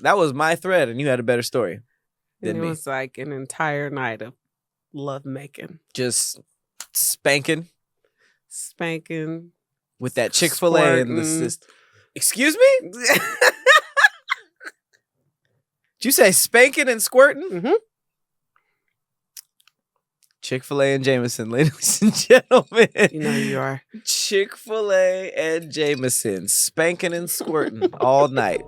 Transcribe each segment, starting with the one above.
That was my thread, and you had a better story than It me. was like an entire night of love making. Just spanking with that Chick-fil-A and the sister. Excuse me? Did you say spanking and squirting? Mm-hmm. Chick-fil-A and Jameson, ladies and gentlemen. You know you are. Chick-fil-A and Jameson, spanking and squirting all night.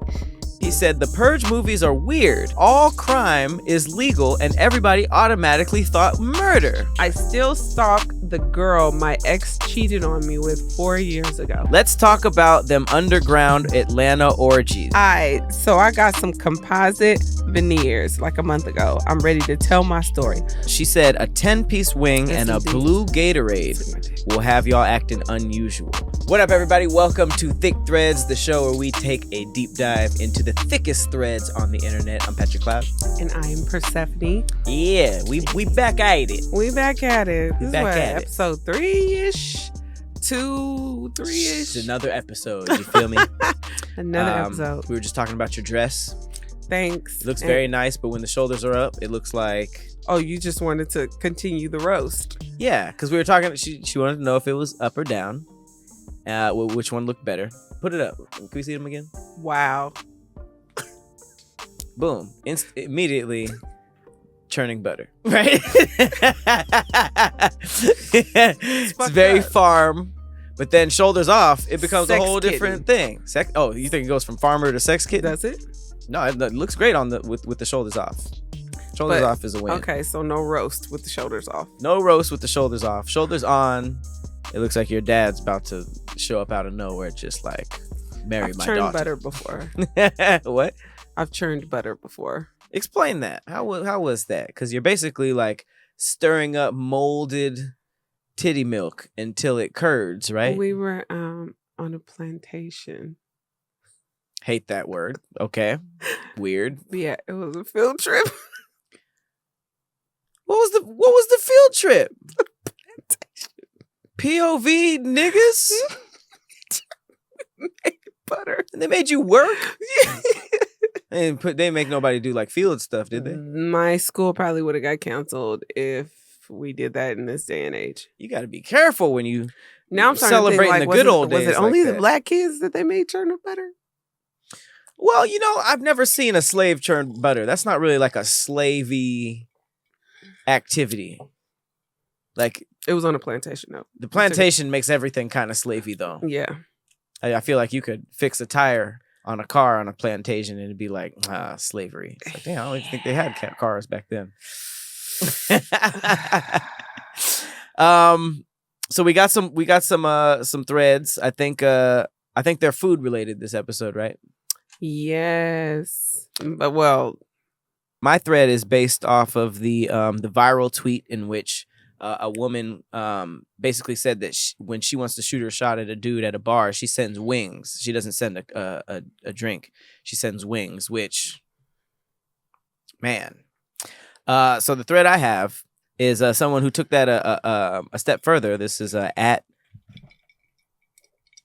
He said, the Purge movies are weird. All crime is legal and everybody automatically thought murder. I still stalk the girl my ex cheated on me with 4 years ago. Let's talk about them underground Atlanta orgies. So I got some composite veneers like a month ago. I'm ready to tell my story. She said a 10-piece wing Yes, and a indeed. blue Gatorade will have y'all acting unusual. What up, everybody? Welcome to Thick Threads, the show where we take a deep dive into the thickest threads on the internet. I'm Patrick Cloud. And I am Persephanii. Yeah, we back at it. We back at it. This back is what, at it. episode 3-ish? 2, 3-ish? It's another episode, you feel me? Another episode. We were just talking about your dress. Thanks. It looks very nice, but when the shoulders are up, it looks like... Oh, you just wanted to continue the roast. Yeah, because we were talking... She wanted to know if it was up or down. Which one looked better. Put it up. Can we see them again? Wow. Boom. Immediately churning butter. Right? It's very up. farm. But then shoulders off, it becomes a Sex whole different thing. Oh, you think it goes from farmer to sex kitten? Does it? No, it looks great on with the shoulders off. Shoulders off is a win. Okay, so no roast with the shoulders off. No roast with the shoulders off. Shoulders on. It looks like your dad's about to show up out of nowhere, just like marry I've my churned daughter. butter before. What? I've churned butter before. Explain that. How was that? Because you're basically like stirring up molded titty milk until it curds, right? We were on a plantation. Hate that word. Okay. Weird. Yeah, it was a field trip. What was the field trip? POV niggas? Butter. And they made you work? They didn't make nobody do like field stuff, did they? My school probably would have got canceled if we did that in this day and age. You got to be careful when you Now I'm starting celebrating to think, the good old days. Was it only like the that. black kids that they made churn up butter? Well, I've never seen a slave churn butter. That's not really like a slavey activity. Like It was on a plantation, though. the plantation makes everything kind of slavey, though. Yeah. I feel like you could fix a tire on a car on a plantation and it'd be like, slavery. It's like, damn, I don't even think they had cars back then. So we got some threads. I think they're food related this episode, right? Yes. But well, my thread is based off of the viral tweet in which a woman basically said that when she wants to shoot her shot at a dude at a bar, she sends wings. She doesn't send a drink. She sends wings, which, man. So the thread I have is someone who took that a step further. This is at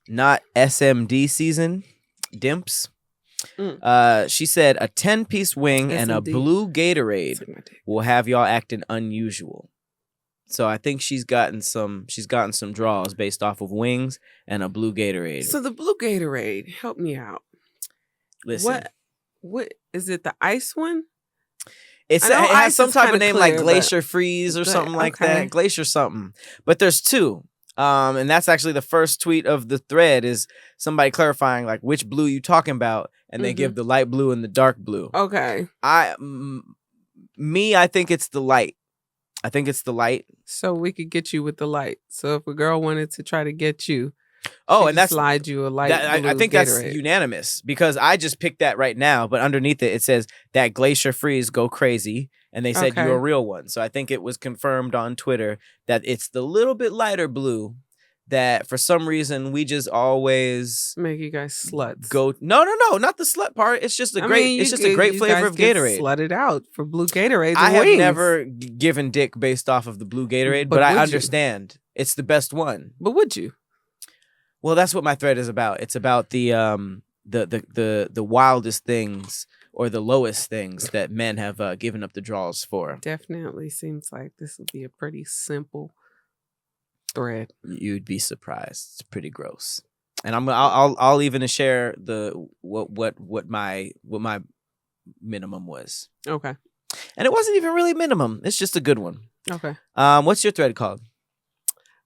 not SMD season, Dimps. She said a 10-piece wing and a SMD. blue Gatorade will have y'all acting unusual. So I think she's gotten some draws based off of wings and a blue Gatorade. So the blue Gatorade, help me out. Listen, What is it? The ice one? it I know has ice some is type of kinda name clear, like but- Glacier Freeze or something like okay. that. Glacier something. But there's two. And that's actually the first tweet of the thread is somebody clarifying like which blue you talking about, and they give the light blue and the dark blue. Okay. I think it's the light. I think it's the light. So we could get you with the light. So if a girl wanted to try to get you, Oh, and that's slide you a light. I think Gatorade. that's unanimous because I just picked that right now, but underneath it says that Glacier Freeze go crazy, and they said Okay. you're a real one. So I think it was confirmed on Twitter that it's the little bit lighter blue that for some reason we just always make you guys sluts. go. No, not the slut part. It's just a it's just a great flavor of Gatorade. Slutted out for blue Gatorade. I have wings. never given dick based off of the blue Gatorade, but I would you? understand it's the best one. But would you? Well, that's what my thread is about. It's about the wildest things or the lowest things that men have given up the draws for. Definitely seems like this would be a pretty simple thread. You'd be surprised. It's pretty gross. And I'll even share what my minimum was. Okay. And it wasn't even really minimum. It's just a good one. Okay. What's your thread called?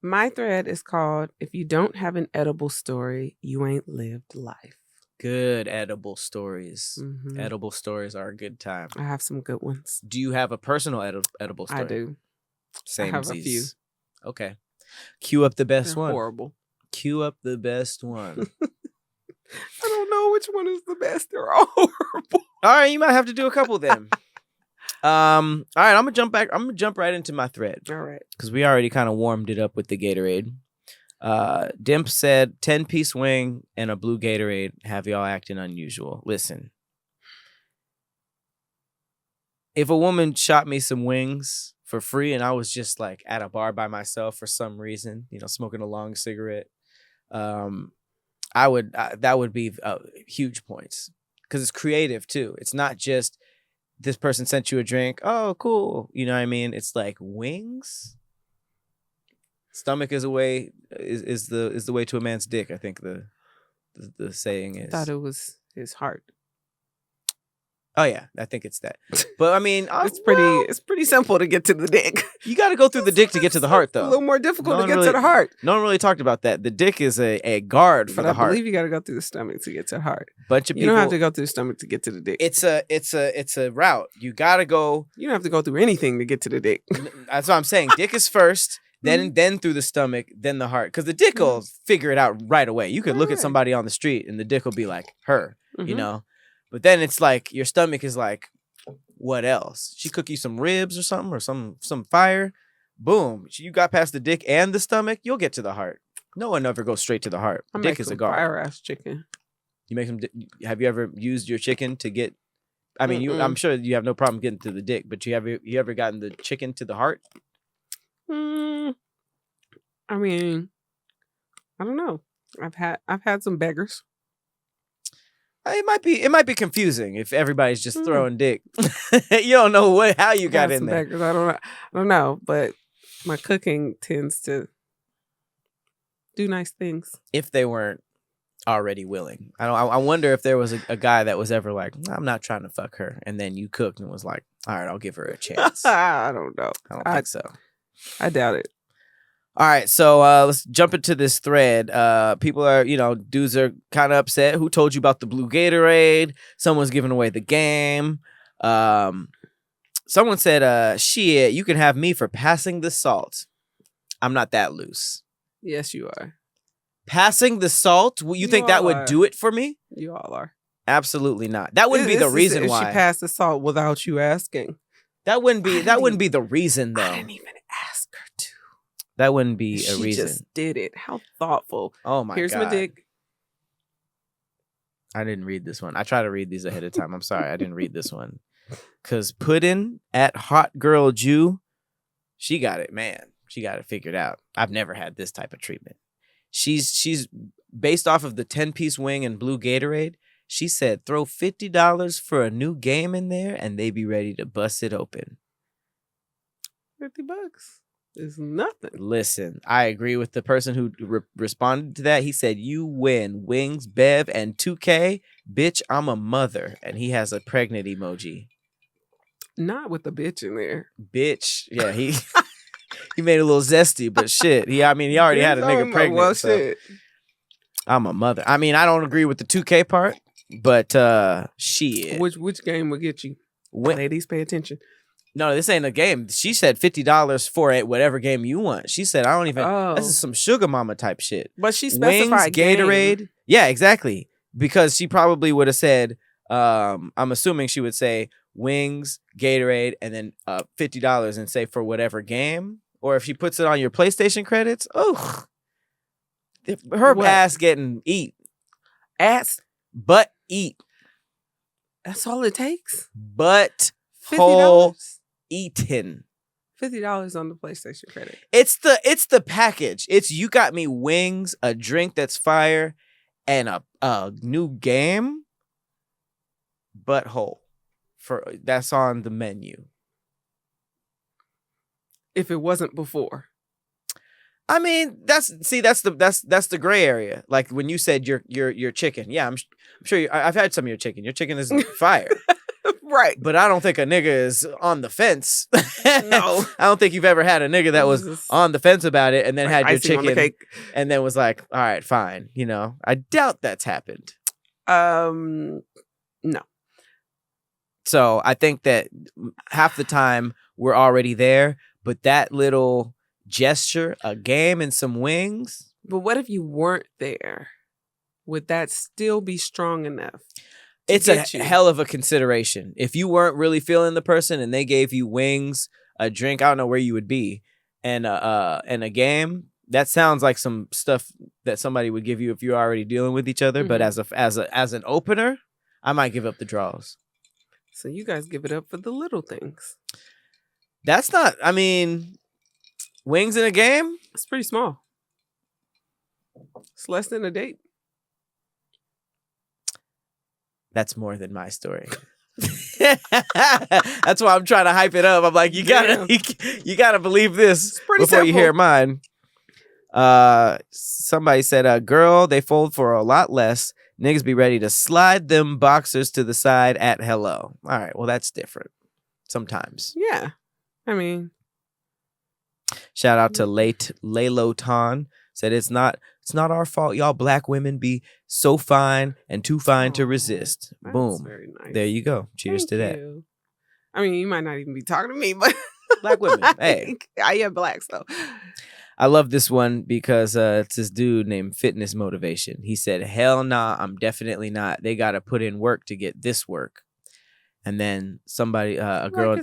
My thread is called "If you don't have an edible story, you ain't lived life." Good edible stories. Mhm. Edible stories are a good time. I have some good ones. Do you have a personal edible story? I do. Same. I have a few. Okay. Cue up the best They're one. horrible. Cue up the best one. I don't know which one is the best. They're all horrible. All right, you might have to do a couple then. All right, I'm gonna jump right into my thread. All right. Because we already kind of warmed it up with the Gatorade. Dimp said 10-piece wing and a blue Gatorade have y'all acting unusual. Listen. If a woman shot me some wings for free and I was just like at a bar by myself for some reason, smoking a long cigarette, that would be huge points. Because it's creative too. It's not just this person sent you a drink. Oh, cool. You know what I mean? It's like wings. Stomach is the way to a man's dick. I think the saying is. I thought it was his heart. Oh yeah, I think it's that. But I mean, it's pretty simple to get to the dick. You got to go through the dick to get to the heart, though. A little more difficult to get to the heart. No one really talked about that. The dick is a guard for the heart. I believe you got to go through the stomach to get to the heart. Bunch of people. You don't have to go through the stomach to get to the dick. It's a route. You got to go. You don't have to go through anything to get to the dick. That's what I'm saying. Dick is first. Then through the stomach, then the heart. Because the dick will figure it out right away. You could look at somebody on the street and the dick will be like her, But then it's like your stomach is like, what else? She cook you some ribs or something or some fire. Boom. You got past the dick and the stomach, you'll get to the heart. No one ever goes straight to the heart. The dick is a guard. Fire ass chicken. You make some. Have you ever used your chicken to get? I mean, I'm sure you have no problem getting to the dick, but you ever gotten the chicken to the heart? I mean, I don't know. I've had some beggars. It might be confusing if everybody's just throwing dick. You don't know how you got in there. Beggars. I don't know, but my cooking tends to do nice things. If they weren't already willing, I wonder if there was a guy that was ever like, I'm not trying to fuck her, and then you cooked and was like, all right, I'll give her a chance. I don't know. I don't think so. I doubt it. All right, so let's jump into this thread. People are, dudes are kind of upset. Who told you about the blue Gatorade? Someone's giving away the game. Someone said, shit, you can have me for passing the salt. I'm not that loose. Yes, you are. Passing the salt? You think that would do it for me? You all are. Absolutely not. That wouldn't be the reason why. She passed the salt without you asking. That wouldn't be the reason, though. I didn't even ask her to. That wouldn't be a reason. She just did it. How thoughtful. Oh, my God. Here's my dick. I didn't read this one. I try to read these ahead of time. I'm sorry. I didn't read this one. Because Puddin' at Hot Girl Jew, she got it, man. She got it figured out. I've never had this type of treatment. She's based off of the 10-piece wing and blue Gatorade. She said, throw $50 for a new game in there and they be ready to bust it open. $50 is nothing. Listen, I agree with the person who responded to that. He said, you win wings, Bev, and 2K. Bitch, I'm a mother. And he has a pregnant emoji. Not with the bitch in there. Bitch. Yeah, he he made it a little zesty, but shit. He already had a nigga pregnant. Well, so shit. I'm a mother. I mean, I don't agree with the 2K part, but shit. Which game will get you? Ladies, pay attention. No, this ain't a game. She said $50 for whatever game you want. She said, I don't even. This is some sugar mama type shit. But she specified Wings, Gatorade. Game. Yeah, exactly. Because she probably would have said, I'm assuming she would say wings, Gatorade, and then $50 and say for whatever game. Or if she puts it on your PlayStation credits, her ass getting eat. But eat. That's all it takes? But $50? whole eaten. $50 on the PlayStation credit. It's the package. It's you got me wings, a drink that's fire, and a new game. Butthole. that's on the menu. If it wasn't before. I mean, that's the gray area. Like when you said your chicken. Yeah, I'm sure I've had some of your chicken. Your chicken is fire. Right. But I don't think a nigga is on the fence. No. I don't think you've ever had a nigga that was on the fence about it and then like had your icing on the chicken cake. and then was like, all right, fine. You know, I doubt that's happened. No. So I think that half the time we're already there, but that little gesture, a game and some wings. But what if you weren't there? Would that still be strong enough? It's a hell of a consideration. If you weren't really feeling the person and they gave you wings, a drink, I don't know where you would be, and a game, that sounds like some stuff that somebody would give you if you're already dealing with each other. Mm-hmm. But as an opener, I might give up the draws. So you guys give it up for the little things. That's not, I mean, wings in a game? It's pretty small. It's less than a date. That's more than my story. That's why I'm trying to hype it up. I'm like, you gotta believe this before simple. You hear mine. Somebody said, girl, they fold for a lot less. Niggas be ready to slide them boxers to the side at hello. All right, well, that's different. Sometimes. Yeah. I mean. Shout out to Lalo Ton. Said it's not our fault. Y'all black women be so fine and too fine to resist. Boom. Very nice. There you go. Cheers to that. You. I mean, you might not even be talking to me, but black women. Hey. I am black, so. I love this one because it's this dude named Fitness Motivation. He said, hell nah, I'm definitely not. They got to put in work to get this work. And then somebody, a girl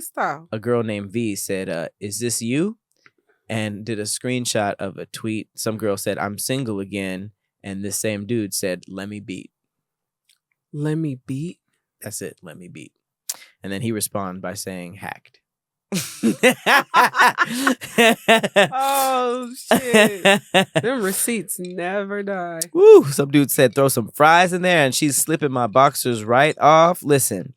named V said, is this you? And did a screenshot of a tweet. Some girl said, I'm single again. And this same dude said, let me beat. Let me beat? That's it. Let me beat. And then he responded by saying, hacked. Oh, shit. Them receipts never die. Woo. Some dude said, throw some fries in there and she's slipping my boxers right off. Listen,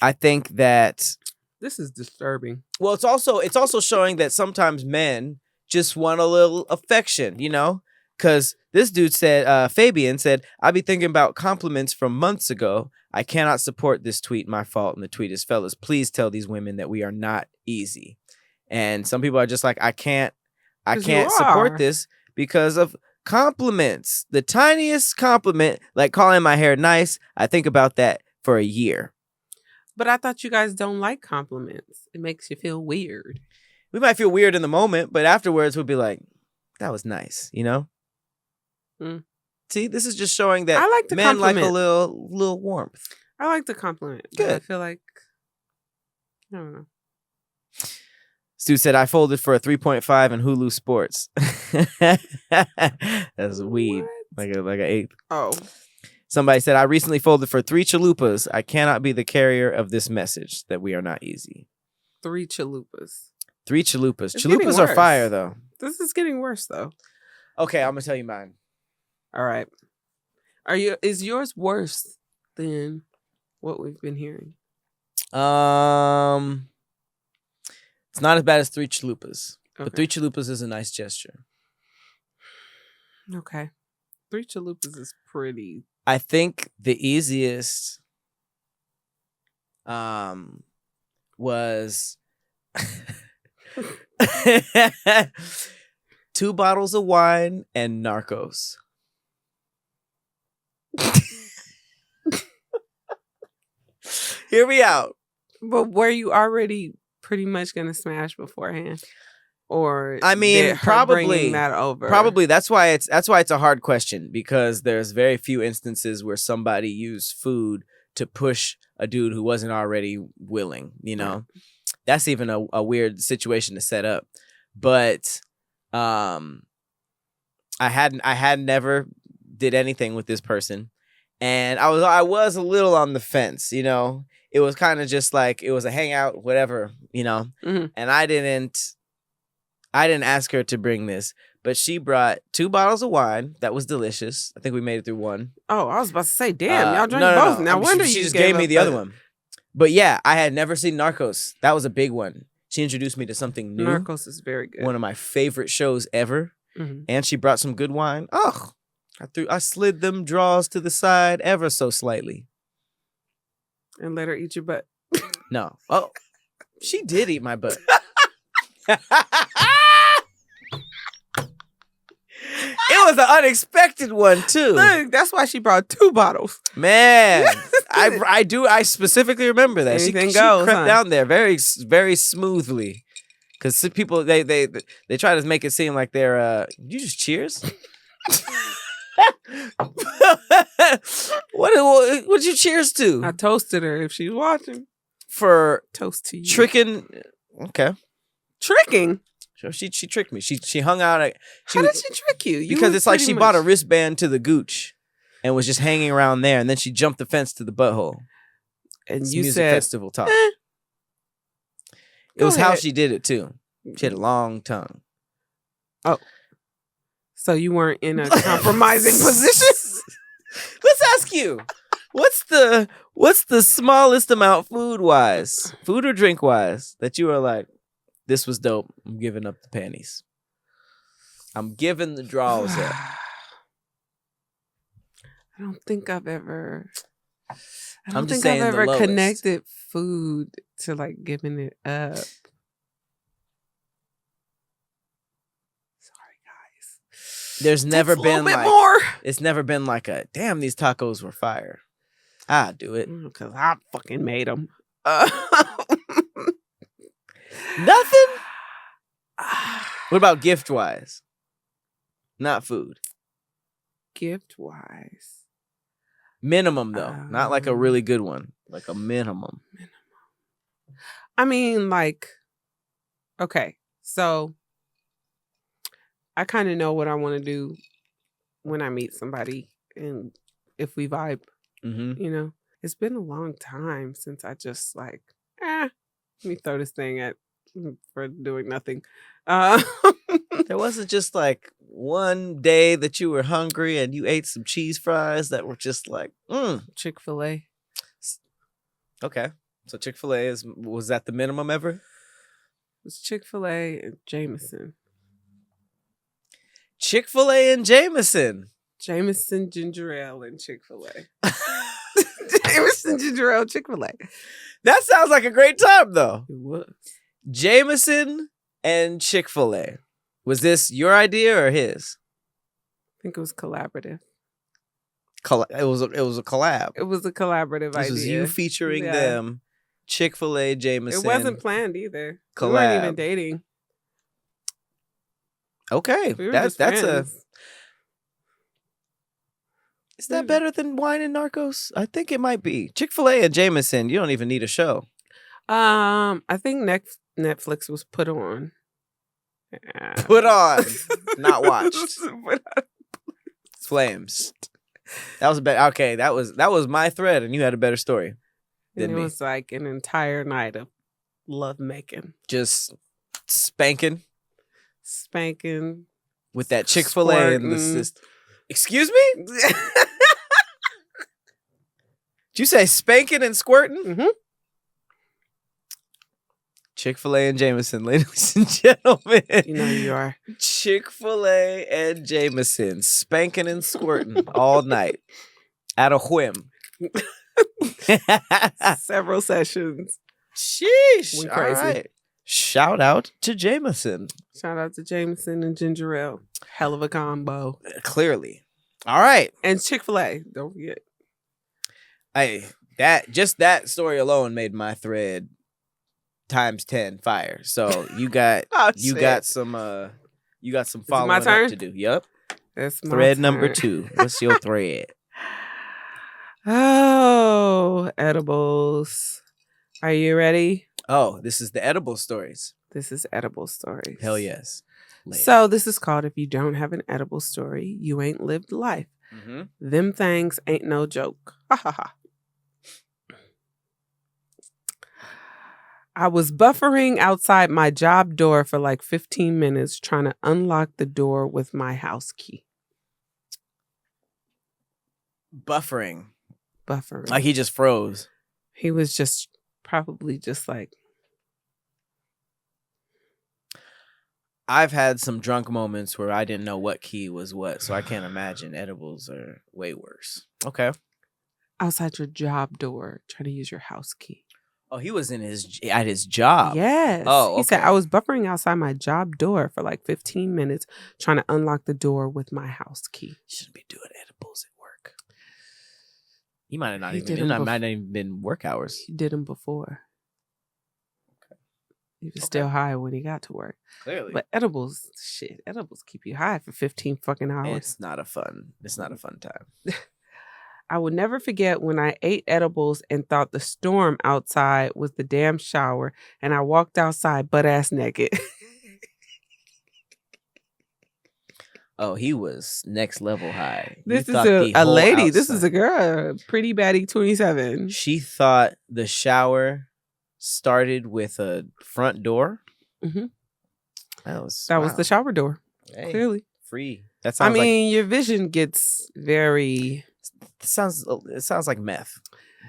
I think that... This is disturbing. Well, it's also showing that sometimes men just want a little affection, you know? Because this dude said, Fabian said, I be thinking about compliments from months ago. I cannot support this tweet. My fault. And the tweet is, fellas, please tell these women that we are not easy. And some people are just like, I can't support this because of compliments. The tiniest compliment, like calling my hair nice, I think about that for a year. But I thought you guys don't like compliments. It makes you feel weird. We might feel weird in the moment, but afterwards we'll be like, that was nice, you know? Mm. See, this is just showing that I like the men compliment. Like a little warmth. I like the compliment. Good. I feel like, I don't know. Stu said, I folded for a 3.5 in Hulu Sports. That's weed. Like an eighth. Oh. Somebody said, I recently folded for 3 chalupas. I cannot be the carrier of this message that we are not easy. 3 chalupas. 3 chalupas. Chalupas are fire, though. This is getting worse, though. Okay, I'm going to tell you mine. All right. Is yours worse than what we've been hearing? It's not as bad as 3 chalupas. Okay. But 3 chalupas is a nice gesture. Okay. 3 chalupas is pretty... I think the easiest was 2 bottles of wine and Narcos. Hear me out. But were you already pretty much going to smash beforehand? Or I mean, probably that over. Probably that's why it's a hard question, because there's very few instances where somebody used food to push a dude who wasn't already willing, you know. Right. That's even a weird situation to set up. But I had never did anything with this person, and I was a little on the fence, you know. It was kind of just like it was a hangout, whatever, you know. Mm-hmm. And I didn't ask her to bring this, But she brought 2 bottles of wine. That was delicious. I think we made it through one. Oh, I was about to say, damn, y'all drank no, both. no. Now, wonder she you just gave me up the other one. But yeah, I had never seen Narcos. That was a big one. She introduced me to something new. Narcos is very good. One of my favorite shows ever. Mm-hmm. And she brought some good wine. Oh, I slid them draws to the side ever so slightly. And let her eat your butt. No. Oh, she did eat my butt. It was an unexpected one too. Look, that's why she brought 2 bottles. Man, I specifically remember that. Anything She goes, crept huh? down there very, very smoothly. Because people, they try to make it seem like they're, you just cheers? What'd you cheers to? I toasted her if she's watching. For Toast to you. tricking. Okay. Tricking? So she tricked me. She hung out. How did she trick you? Because it's like she bought a wristband to the gooch and was just hanging around there, and then she jumped the fence to the butthole. And It's you music said, festival talk. It Go was how ahead. she did it too. She had a long tongue. Oh. So you weren't in a compromising position? Let's ask you, what's the smallest amount food or drink wise that you are like, this was dope. I'm giving up the panties. I'm giving the draws up. I don't think I've ever I'm just saying the lowest. connected food to like giving it up. Sorry, guys. There's never been like more. It's never been like a damn. These tacos were fire. I'll do it. Because I fucking made them. Nothing. What about gift wise? Not food. Gift wise. Minimum though, not like a really good one. Like a minimum. I mean, like, okay, so I kind of know what I want to do when I meet somebody and if we vibe, Mm-hmm. you know. It's been a long time since I just like, let me throw this thing at for doing nothing. There wasn't just like one day that you were hungry and you ate some cheese fries that were just like, Chick-fil-A. Okay. So Chick-fil-A was that the minimum ever? It was Chick-fil-A and Jameson. Chick-fil-A and Jameson. Jameson ginger ale and Chick-fil-A. Jameson ginger ale, Chick-fil-A. That sounds like a great time though. It was. Jameson and Chick-fil-A. Was this your idea or his? I think it was collaborative. It was a collab. It was a collaborative idea. This was you featuring them. Chick-fil-A, Jameson. It wasn't planned either. Collab. We weren't even dating. Okay. We were That's just a. friends. Is that better than wine and Narcos? I think it might be. Chick-fil-A and Jameson, you don't even need a show. I think Netflix was put on. Put on, not watched. Flames. That was a better. Okay, that was my thread, and you had a better story than And it me. was like an entire night of love making, Just spanking spanking with that Chick-fil-A in the squirting. system. Excuse me? Did you say spanking and squirting? Mm-hmm. Chick-fil-A and Jameson, ladies and gentlemen. You know you are. Chick-fil-A and Jameson, spanking and squirting all night at a whim. Several sessions. Sheesh. Went All crazy. right. Shout out to Jameson. Shout out to Jameson and ginger ale. Hell of a combo. Clearly. All right. And Chick-fil-A. Don't forget. Hey, that story alone made my thread times 10 fire. So you got some following my turn? up to do. Yep. That's my Thread turn. number 2. What's your thread? Oh, edibles. Are you ready? Oh, this is the edible stories. This is edible stories. Hell yes. So this is called If You Don't Have an Edible Story, You Ain't Lived Life. Mm-hmm. Them things ain't no joke. Ha ha ha. I was buffering outside my job door for like 15 minutes trying to unlock the door with my house key. Buffering. Buffering. Like he just froze. He was just probably just like. I've had some drunk moments where I didn't know what key was what, so I can't imagine edibles are way worse. Okay. Outside your job door trying to use your house key. Oh, he was at his job. Yes. Oh, okay. He said, I was buffering outside my job door for like 15 minutes trying to unlock the door with my house key. Shouldn't be doing edibles at work. He might have not He even did 'em might not even been work hours. He did them before. Okay. He was still high when he got to work. Clearly. But edibles keep you high for 15 fucking hours. It's not a fun time. I will never forget when I ate edibles and thought the storm outside was the damn shower, and I walked outside butt ass naked. Oh, he was next level high. This is a lady. This is a girl. Pretty baddie 27. She thought the shower started with a front door. Mm-hmm. That was the shower door. Hey, clearly. Free. That sounds your vision gets very... It sounds like meth.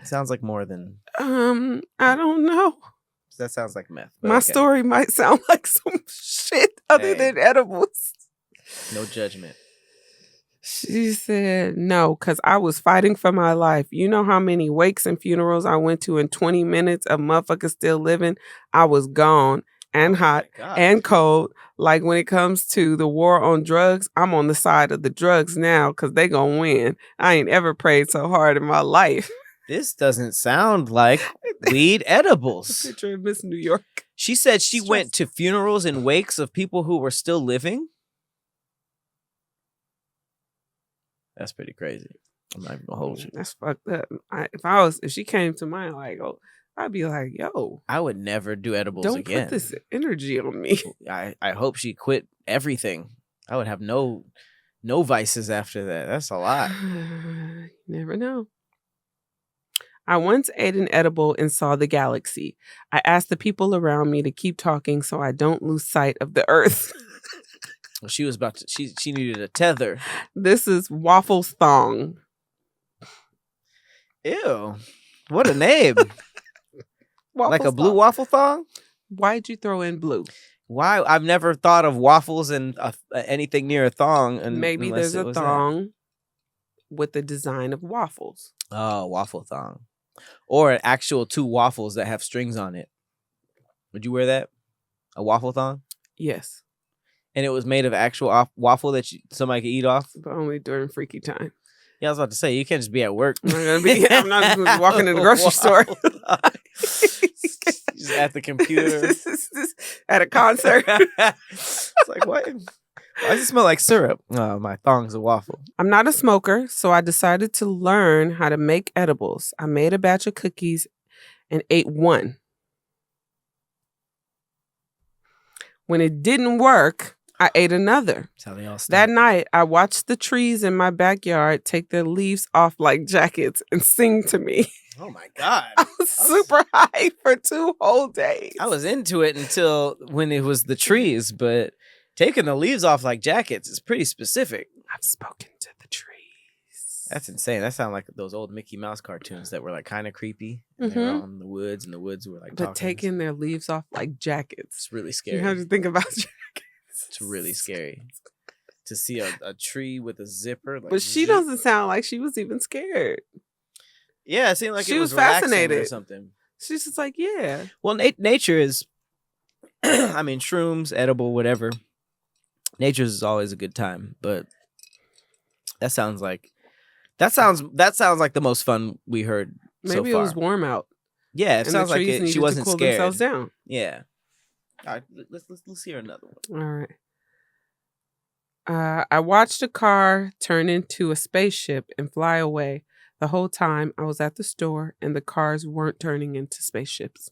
It sounds like more than... I don't know. That sounds like meth. My story might sound like some shit other than edibles. No judgment. She said, no, because I was fighting for my life. You know how many wakes and funerals I went to in 20 minutes of motherfuckers still living? I was gone and hot and cold. Like when it comes to the war on drugs, I'm on the side of the drugs now because they gonna win. I ain't ever prayed so hard in my life. This doesn't sound like weed edibles. Picture of Miss New York. She said she went to funerals and wakes of people who were still living. That's pretty crazy. I'm not even gonna hold you. That's fucked up. If she came to mine, like, oh, I'd be like, yo, I would never do edibles don't again. Don't put this energy on me. I hope she quit everything. I would have no vices after that. That's a lot. You never know. I once ate an edible and saw the galaxy. I asked the people around me to keep talking so I don't lose sight of the earth. Well, she was about to. She needed a tether. This is Waffles Thong. Ew! What a name! Like a blue waffle thong. Why'd you throw in blue? Why? I've never thought of waffles and anything near a thong. And maybe there's a thong with the design of waffles. Oh, waffle thong, or an actual 2 waffles that have strings on it. Would you wear that? A waffle thong? Yes. And it was made of actual waffle that somebody could eat off? But only during freaky time. Yeah, I was about to say, you can't just be at work. I'm not just gonna be walking in the grocery store. Just at the computer. At a concert. It's like, what? Why does it smell like syrup? Oh, my thong's a waffle. I'm not a smoker, so I decided to learn how to make edibles. I made a batch of cookies and ate one. When it didn't work, I ate another. That's how they all start. That night, I watched the trees in my backyard take their leaves off like jackets and sing to me. Oh my God. I was super high for 2 whole days. I was into it until when it was the trees, but taking the leaves off like jackets is pretty specific. I've spoken to the trees. That's insane. That sounds like those old Mickey Mouse cartoons that were like kind of creepy. And they were out in the woods, and the woods were like But taking their leaves off like jackets. It's really scary. You have to think about jackets. It's really scary to see a tree with a zipper. Like, but she doesn't sound like she was even scared. Yeah, it seemed like she it was fascinated or something. She's just like, yeah. Well, nature is, I mean, shrooms, edible, whatever. Nature is always a good time, but that sounds like the most fun we heard. Maybe so far. It was warm out. Yeah, it sounds like she wasn't scared. Themselves down. Yeah. All right, let's hear another one. All right. I watched a car turn into a spaceship and fly away. The whole time I was at the store and the cars weren't turning into spaceships.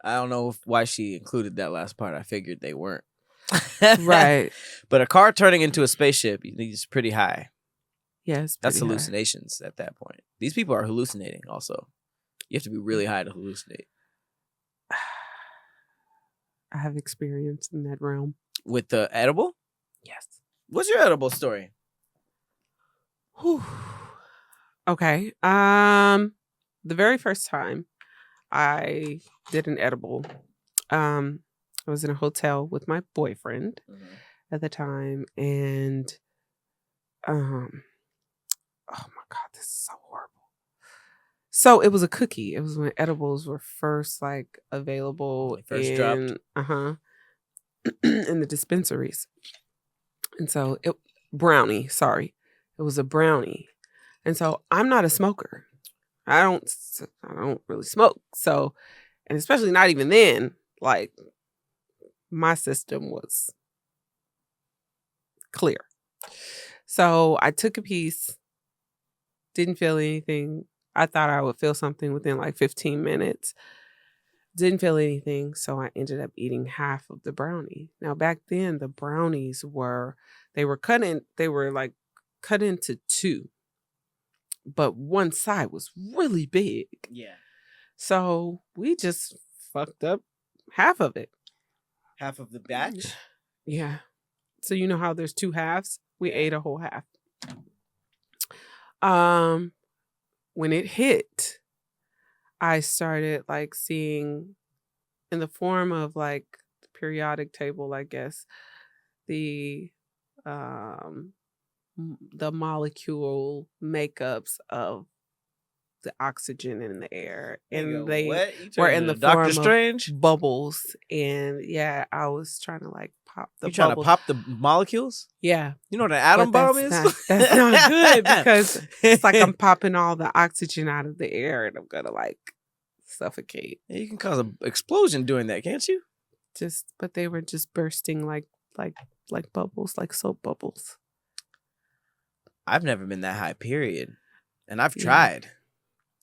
I don't know why she included that last part. I figured they weren't. Right. But a car turning into a spaceship is pretty high. Yes. That's hallucinations at that point. These people are hallucinating also. You have to be really high to hallucinate. I have experience in that realm. With the edible? Yes. What's your edible story? Whew. Okay. The very first time I did an edible, I was in a hotel with my boyfriend at the time, and oh my God, this is so horrible. So it was a cookie. It was when edibles were first like available dropped. In the dispensaries. And so it was a brownie. And so I'm not a smoker. I don't really smoke. So, and especially not even then, like my system was clear. So I took a piece, didn't feel anything. I thought I would feel something within like 15 minutes. Didn't feel anything, so I ended up eating half of the brownie. Now back then, the brownies were cut into two, but one side was really big. Yeah. So we just fucked up half of it. Half of the batch? Yeah. So you know how there's two halves? We ate a whole half. When it hit, I started like seeing in the form of like the periodic table, I guess, the molecule makeups of the oxygen in the air, and they were in the Doctor form Strange of bubbles. And yeah, I was trying to like pop the. You trying to pop the molecules? Yeah, you know what an atom bomb is. That's not good because it's like I'm popping all the oxygen out of the air, and I'm gonna like suffocate. You can cause an explosion doing that, can't you? But they were just bursting like bubbles, like soap bubbles. I've never been that high, period, and I've tried.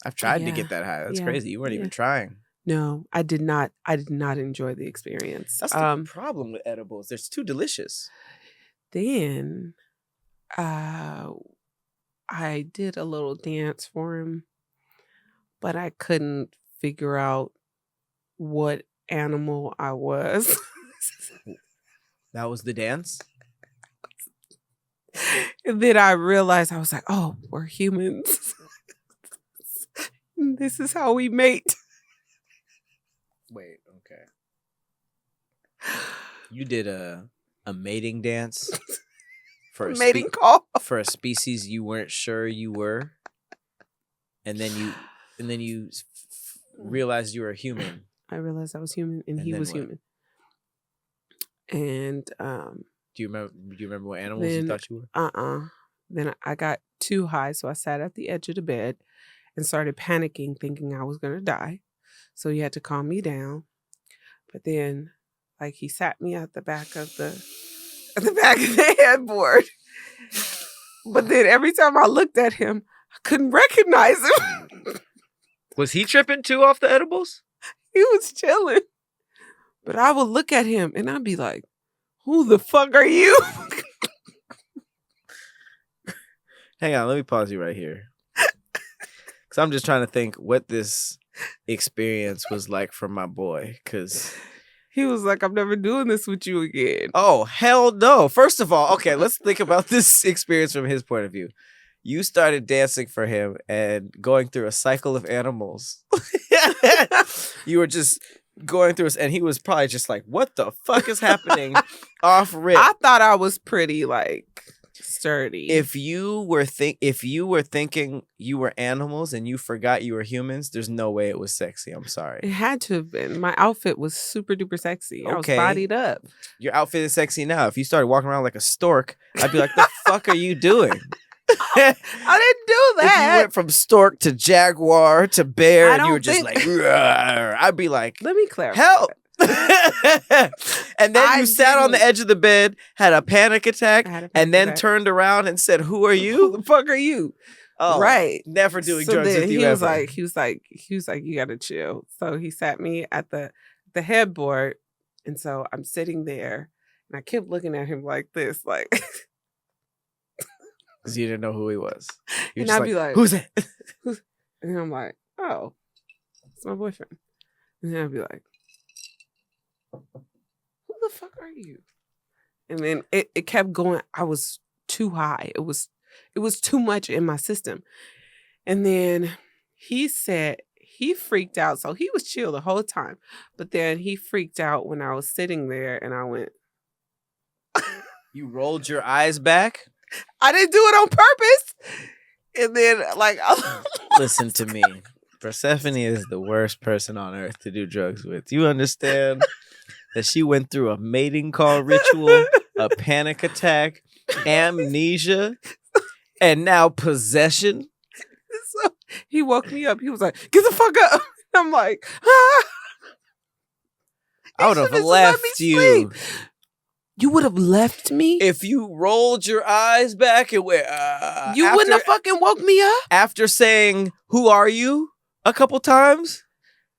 I've tried to get that high. That's crazy. You weren't even trying. No, I did not. I did not enjoy the experience. That's the problem with edibles. They're too delicious. Then, I did a little dance for him, but I couldn't figure out what animal I was. That was the dance? And then I realized, I was like, oh, we're humans. This is how we mate. Wait, okay. You did a mating dance for a mating call for a species you weren't sure you were, and then you realized you were a human. I realized I was human, and he was human. And do you remember what animals you thought you were? Then I got too high, so I sat at the edge of the bed and started panicking, thinking I was gonna die. So he had to calm me down. But then, like, he sat me at the back of the headboard. But then every time I looked at him, I couldn't recognize him. Was he tripping too off the edibles? He was chilling. But I would look at him and I'd be like, who the fuck are you? Hang on, let me pause you right here. Because I'm just trying to think what this experience was like for my boy. Because he was like, I'm never doing this with you again. Oh, hell no. First of all, okay, let's think about this experience from his point of view. You started dancing for him and going through a cycle of animals. You were just going through and he was probably just like, what the fuck is happening off rip? I thought I was pretty like sturdy. If you were thinking you were animals and you forgot you were humans, there's no way it was sexy. I'm sorry. It had to have been. My outfit was super duper sexy. Okay. I was bodied up. Your outfit is sexy now. If you started walking around like a stork, I'd be like, the fuck are you doing? I didn't do that. If you went from stork to jaguar to bear and you were just like, I'd be like, let me clarify. Help. And then you sat on the edge of the bed, had a panic attack, and then turned around and said, who are you? Who the fuck are you? Oh, right. Never doing drugs with you he was ever. He was like, you gotta chill. So he sat me at the headboard, and so I'm sitting there, and I kept looking at him like this, like. Because you didn't know who he was. And I'd be like, who's that? And I'm like, oh, it's my boyfriend. And then I'd be like, the fuck are you? And then it kept going. I was too high. It was too much in my system. And then he said he freaked out. So he was chill the whole time. But then he freaked out when I was sitting there and I went. You rolled your eyes back? I didn't do it on purpose. And then, like, listen to me. Persephanie is the worst person on earth to do drugs with. You understand that she went through a mating call ritual, a panic attack, amnesia, and now possession? So he woke me up. He was like, get the fuck up. I'm like, ah. I would have left you. You would have left me? If you rolled your eyes back and went, you wouldn't have fucking woke me up? After saying, who are you? A couple times?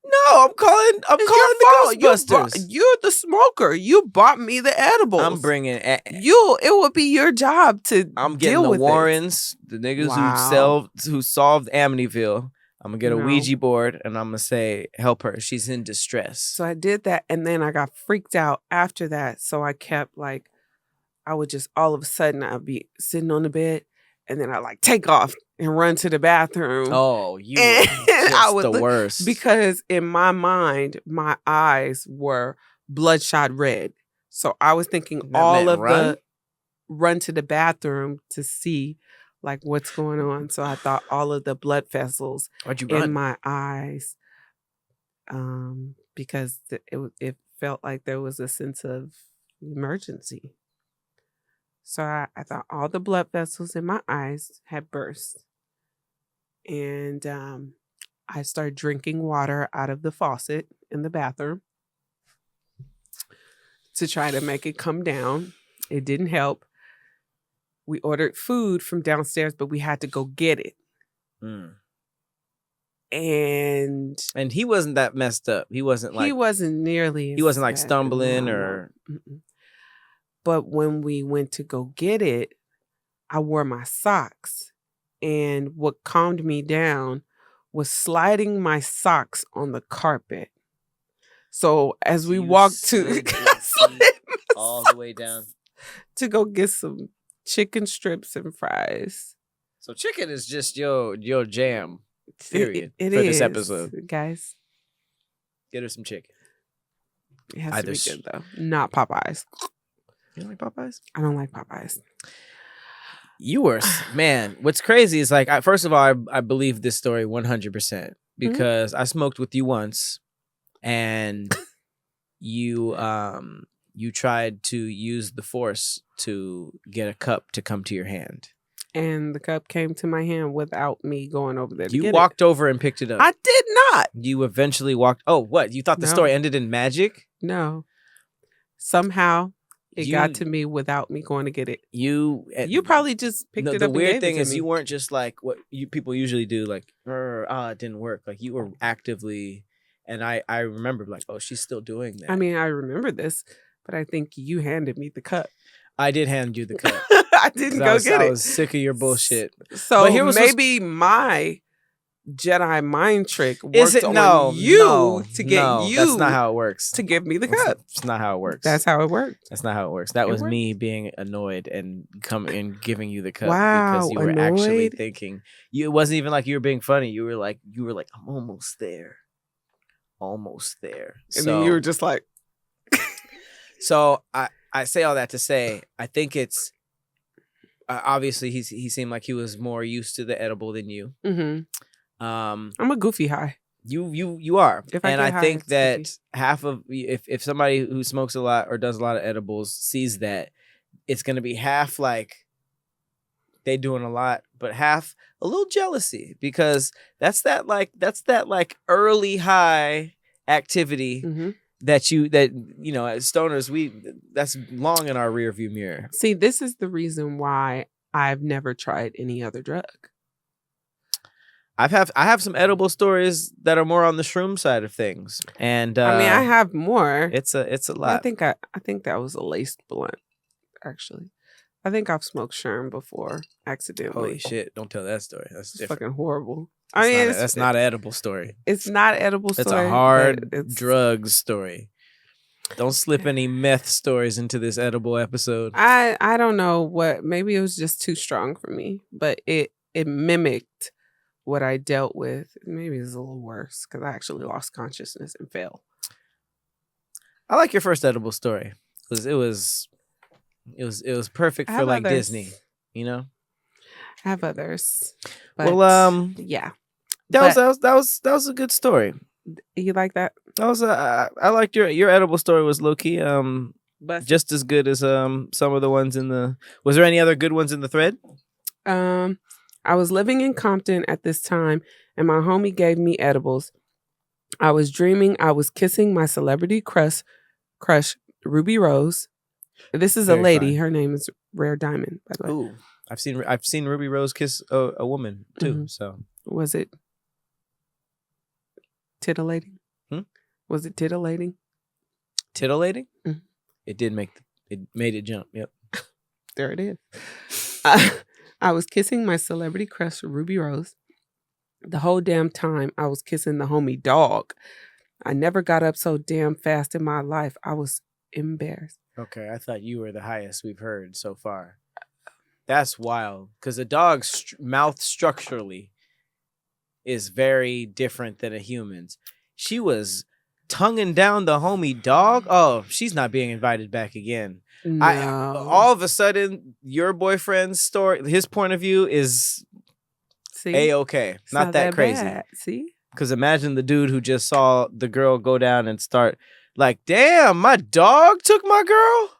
No, I'm calling the Ghostbusters. You're the smoker. You bought me the edibles. I'm bringing it would be your job to I'm getting deal the with Warrens, the niggas who solved Amityville. I'm going to get a Ouija board and I'm going to say, help her. She's in distress. So I did that and then I got freaked out after that. So I kept like, I would just all of a sudden I'd be sitting on the bed and then I like take off and run to the bathroom. Oh, you were just the worst. Because in my mind, my eyes were bloodshot red. So I was thinking the run to the bathroom to see like what's going on. So I thought all of the blood vessels in my eyes, because it felt like there was a sense of emergency. So I thought all the blood vessels in my eyes had burst. And I started drinking water out of the faucet in the bathroom to try to make it come down. It didn't help. We ordered food from downstairs, but we had to go get it. Mm. And he wasn't that messed up. He wasn't nearly. He wasn't like stumbling or. Mm-mm. But when we went to go get it, I wore my socks. And what calmed me down was sliding my socks on the carpet. So as we walked to all the way down to go get some chicken strips and fries. So chicken is just your jam. Period. It for is, this episode, guys. Get her some chicken. It has to be good though. Not Popeyes. You don't like Popeyes? I don't like Popeyes. You were, man, what's crazy is like, first of all, I believe this story 100% because I smoked with you once and you tried to use the force to get a cup to come to your hand. And the cup came to my hand without me going over there to get it. You walked over and picked it up. I did not. You eventually walked. Oh, what? You thought the story ended in magic? No. Somehow it got to me without me going to get it. You probably just picked it up. The weird thing is you weren't just like what people usually do, like, it didn't work. Like you were actively, and I remember like, oh, she's still doing that. I mean, I remember this, but I think you handed me the cup. I did hand you the cup. I didn't go get it. I was sick of your bullshit. So maybe my Jedi mind trick worked on you to get you. That's not how it works. To give me the cup. It's not how it works. That's how it worked. That's not how it works. That was me being annoyed and giving you the cup because you were actually thinking. It wasn't even like you were being funny. You were like, I'm almost there. Almost there. And then you were just like. So I say all that to say, I think it's obviously he seemed like he was more used to the edible than you. Mm-hmm. I'm a goofy high. You are, and I think that half of if somebody who smokes a lot or does a lot of edibles sees that, it's going to be half like they doing a lot, but half a little jealousy because that's that early high activity. Mm-hmm. That you know as stoners that's long in our rear view mirror. See, this is the reason why I've never tried any other drug. I have some edible stories that are more on the shroom side of things, and I have more. It's a lot. I think that was a laced blunt. Actually, I think I've smoked shroom before accidentally. Holy shit! Don't tell that story. That's different. Fucking horrible. That's not an edible story. It's not an edible story. It's a hard drug story. Don't slip any meth stories into this edible episode. I don't know what. Maybe it was just too strong for me, but it mimicked what I dealt with. Maybe it was a little worse because I actually lost consciousness and fell. I like your first edible story because it was perfect for like others. Disney, you know. I have others. But, Well, yeah. That was a good story. You like that? That was I liked your edible story was low key But just as good as some of the ones in the. Was there any other good ones in the thread? I was living in Compton at this time, and my homie gave me edibles. I was dreaming I was kissing my celebrity crush Ruby Rose. This is Very a lady. fine. Her name is Rare Diamond, by the way. Ooh, I've seen Ruby Rose kiss a woman too. Mm-hmm. So was it titillating? Was it titillating? Titillating? Mm-hmm. It made it jump. Yep. There it is. I was kissing my celebrity crush Ruby Rose. The whole damn time I was kissing the homie dog. I never got up so damn fast in my life. I was embarrassed. Okay, I thought you were the highest we've heard so far. That's wild. Because a dog's mouth structurally is very different than a human's. She was tonguing down the homie dog. Oh, she's not being invited back again. No. All of a sudden, your boyfriend's story, his point of view is A-okay. Not that crazy. Bad. See? Because imagine the dude who just saw the girl go down and start like, damn, my dog took my girl?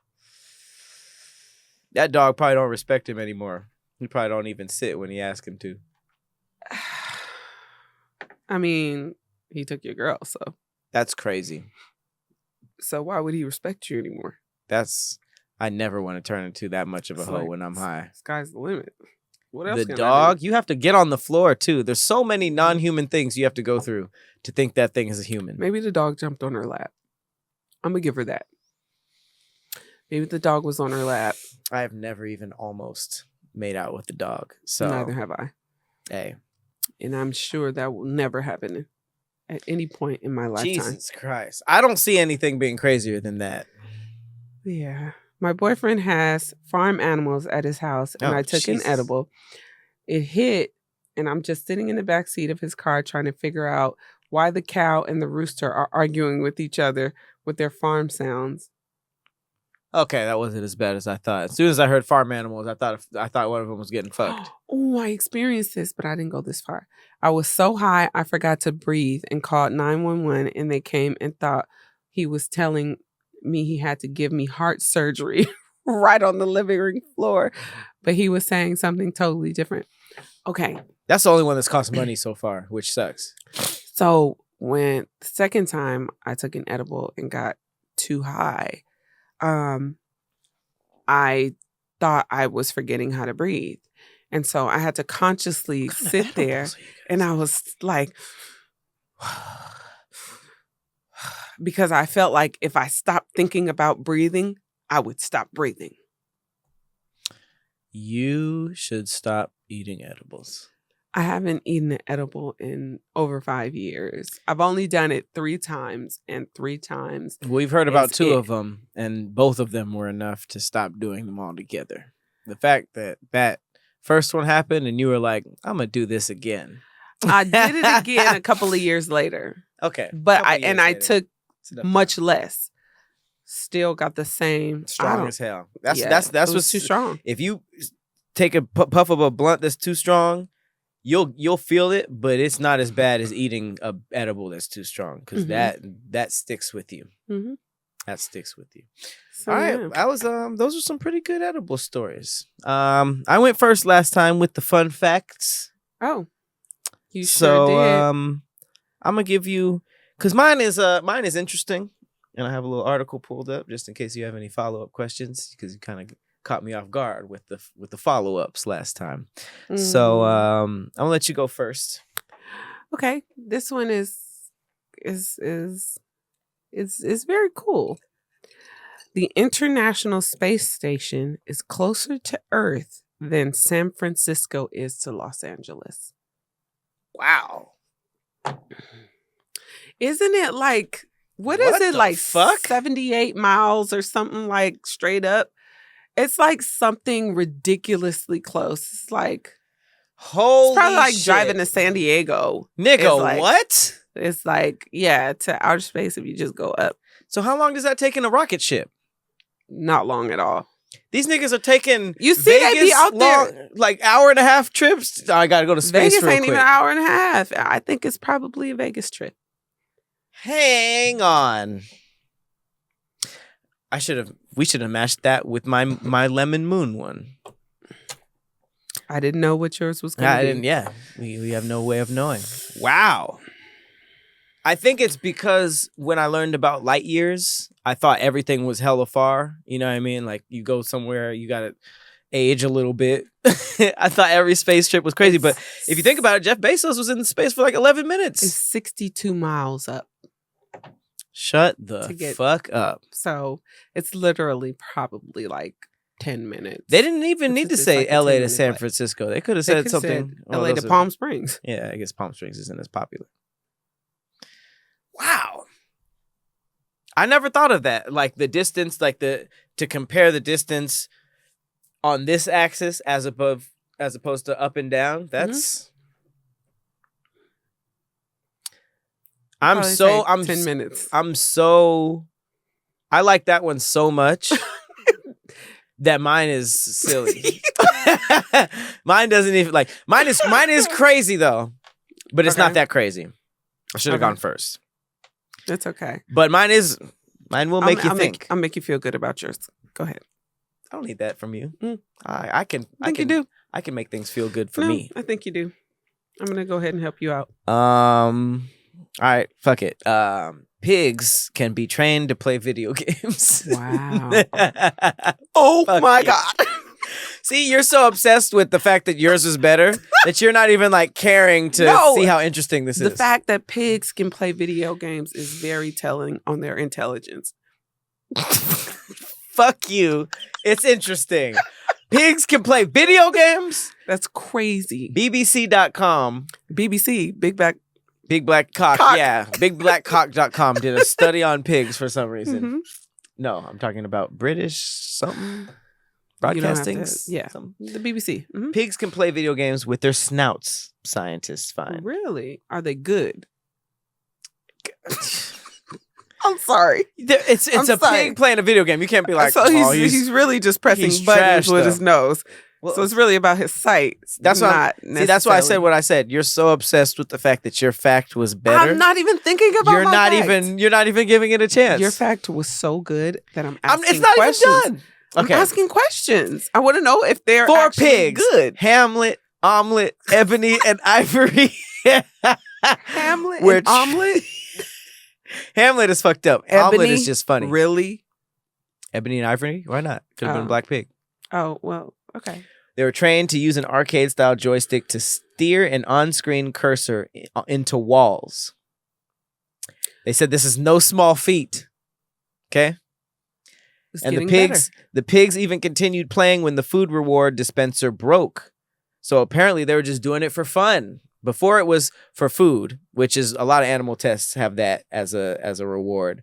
That dog probably don't respect him anymore. He probably don't even sit when he asks him to. I mean, he took your girl, so. That's crazy. So why would he respect you anymore? I never want to turn into that much of a hoe when I'm high. Sky's the limit. What else? The dog, you have to get on the floor too. There's so many non-human things you have to go through to think that thing is a human. Maybe the dog jumped on her lap. I'm gonna give her that. Maybe the dog was on her lap. I have never even almost made out with the dog. So neither have I. Hey. And I'm sure that will never happen at any point in my lifetime. Jesus Christ. I don't see anything being crazier than that. Yeah. My boyfriend has farm animals at his house, and I took an edible. It hit, and I'm just sitting in the back seat of his car trying to figure out why the cow and the rooster are arguing with each other with their farm sounds. Okay, that wasn't as bad as I thought. As soon as I heard farm animals, I thought one of them was getting fucked. Oh, I experienced this, but I didn't go this far. I was so high, I forgot to breathe and called 911, and they came and thought he was telling me he had to give me heart surgery right on the living room floor, but he was saying something totally different. Okay. That's the only one that's cost money so far, which sucks. So when the second time I took an edible and got too high, I thought I was forgetting how to breathe. And so I had to consciously sit there, and I was like, because I felt like if I stopped thinking about breathing, I would stop breathing. You should stop eating edibles. I haven't eaten an edible in over 5 years. I've only done it 3 times, and 3 times. We've heard about 2 of them, and both of them were enough to stop doing them all together. The fact that first one happened, and you were like, I'm going to do this again. I did it again a couple of years later. Okay. But I took much less. Still got the same. Strong as hell. That's what's too strong. If you take a puff of a blunt that's too strong, you'll feel it, but it's not as bad as eating a edible that's too strong, because that sticks with you. Mm-hmm. That sticks with you. So, all right, I was those are some pretty good edible stories. I went first last time with the fun facts. Oh, you sure did. I'm gonna give you, because mine is interesting, and I have a little article pulled up just in case you have any follow-up questions, because you kind of caught me off guard with the follow-ups last time. So I'm gonna let you go first. Okay, this one is very cool. The International Space Station is closer to Earth than San Francisco is to Los Angeles. Wow. Isn't it like What is it, the like fuck? 78 miles or something, like straight up? It's like something ridiculously close. It's like Holy it's probably like shit. driving to San Diego. Nigga, like, what? It's like, yeah, to outer space if you just go up. So how long does that take in a rocket ship? Not long at all. These niggas are taking You see, they be out there like hour and a half trips. I gotta go to space Vegas real ain't quick. even an hour and a half. I think it's probably a Vegas trip. Hang on. We should have matched that with my Lemon Moon one. I didn't know what yours was going to be. Yeah. We have no way of knowing. Wow. I think it's because when I learned about light years, I thought everything was hella far. You know what I mean? Like you go somewhere, you gotta age a little bit. I thought every space trip was crazy. But if you think about it, Jeff Bezos was in space for like 11 minutes. It's 62 miles up. Shut the fuck up. So it's literally probably like 10 minutes. They didn't even need to say like LA to San Francisco. They could have said something. LA to Palm Springs. Yeah, I guess Palm Springs isn't as popular. Wow. I never thought of that. Like the distance, like to compare the distance on this axis as opposed to up and down. That's I'm 10 minutes. I like that one so much that mine is silly. Mine doesn't even mine is crazy though. But it's not that crazy. I should have gone first. That's okay. But mine will make you think. I'll make you feel good about yours. Go ahead. I don't need that from you. I think you do. I can make things feel good for me. I think you do. I'm gonna go ahead and help you out. All right, fuck it. Pigs can be trained to play video games. Wow. Oh my God. See, you're so obsessed with the fact that yours is better that you're not even like caring to see how interesting this is. The fact that pigs can play video games is very telling on their intelligence. Fuck you. It's interesting. Pigs can play video games? That's crazy. BBC.com. BBC, Big Black Cock. Yeah. BigBlackCock.com did a study on pigs for some reason. Mm-hmm. No, I'm talking about British something. Broadcasting? The BBC. Mm-hmm. Pigs can play video games with their snouts, scientists find. Really? Are they good? I'm sorry. It's a pig playing a video game. You can't be like, so he's really just pressing buttons with his nose. Well, so it's really about his sight. That's why I said what I said. You're so obsessed with the fact that your fact was better. I'm not even thinking about You're not even giving it a chance. Your fact was so good that I'm asking it's not questions. Even done. Okay. I'm asking questions. I want to know if they're 4 actually pigs. Good. Hamlet, Omelet, Ebony, and Ivory. Hamlet and Omelet? Hamlet is fucked up. Ebony? Omelet is just funny. Really? Ebony and Ivory? Why not? Could have been a black pig. Oh, well, okay. They were trained to use an arcade-style joystick to steer an on-screen cursor into walls. They said this is no small feat. Okay? And the pigs even continued playing when the food reward dispenser broke. So apparently they were just doing it for fun. Before it was for food, which is a lot of animal tests have that as a reward.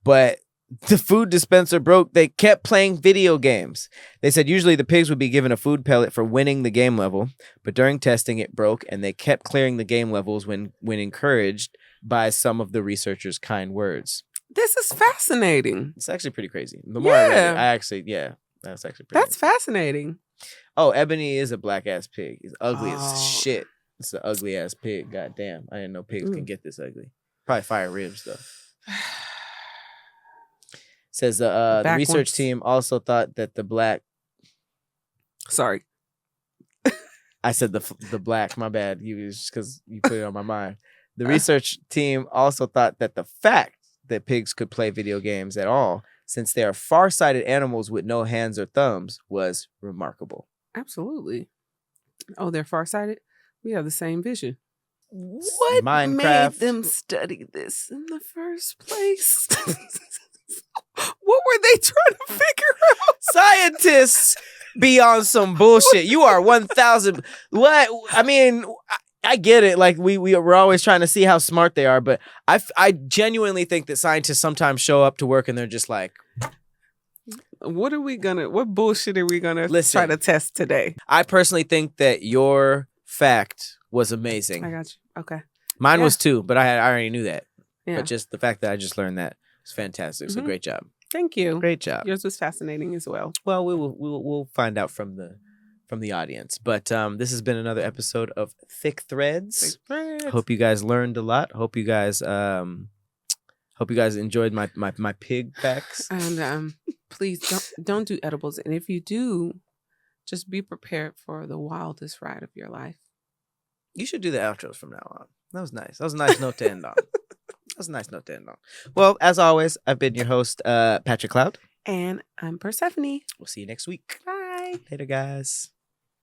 But the food dispenser broke. They kept playing video games. They said usually the pigs would be given a food pellet for winning the game level, but during testing it broke, and they kept clearing the game levels when encouraged by some of the researchers' kind words. This is fascinating. It's actually pretty crazy. The more I read it, that's actually pretty That's fascinating. Oh, Ebony is a black ass pig. It's ugly as shit. It's an ugly ass pig. God damn. I didn't know pigs can get this ugly. Probably fire ribs though. Says the research team also thought that the black. Sorry. I said the black. My bad. You was because you put it on my mind. The research team also thought that the fact that pigs could play video games at all, since they are far-sighted animals with no hands or thumbs, was remarkable. Absolutely. Oh, they're farsighted? We have the same vision. What made them study this in the first place? What were they trying to figure out? Scientists be on some bullshit. You are 1,000. What? I mean, I get it. Like we're always trying to see how smart they are, but I genuinely think that scientists sometimes show up to work and they're just like, what bullshit are we gonna Listen. try to test today? I personally think that your fact was amazing. I got you. Okay. Mine Yeah. was too, but I already knew that. Yeah. But just the fact that I just learned that was fantastic. So great job. Thank you. Great job. Yours was fascinating as well. Well, we'll find out from the audience. But this has been another episode of Thick Threads. Hope you guys learned a lot. Hope you guys enjoyed my pig facts. And please don't do edibles. And if you do, just be prepared for the wildest ride of your life. You should do the outros from now on. That was nice. That was a nice note to end on. Well, as always, I've been your host, Patrick Cloud. And I'm Persephanie. We'll see you next week. Bye. Later, guys.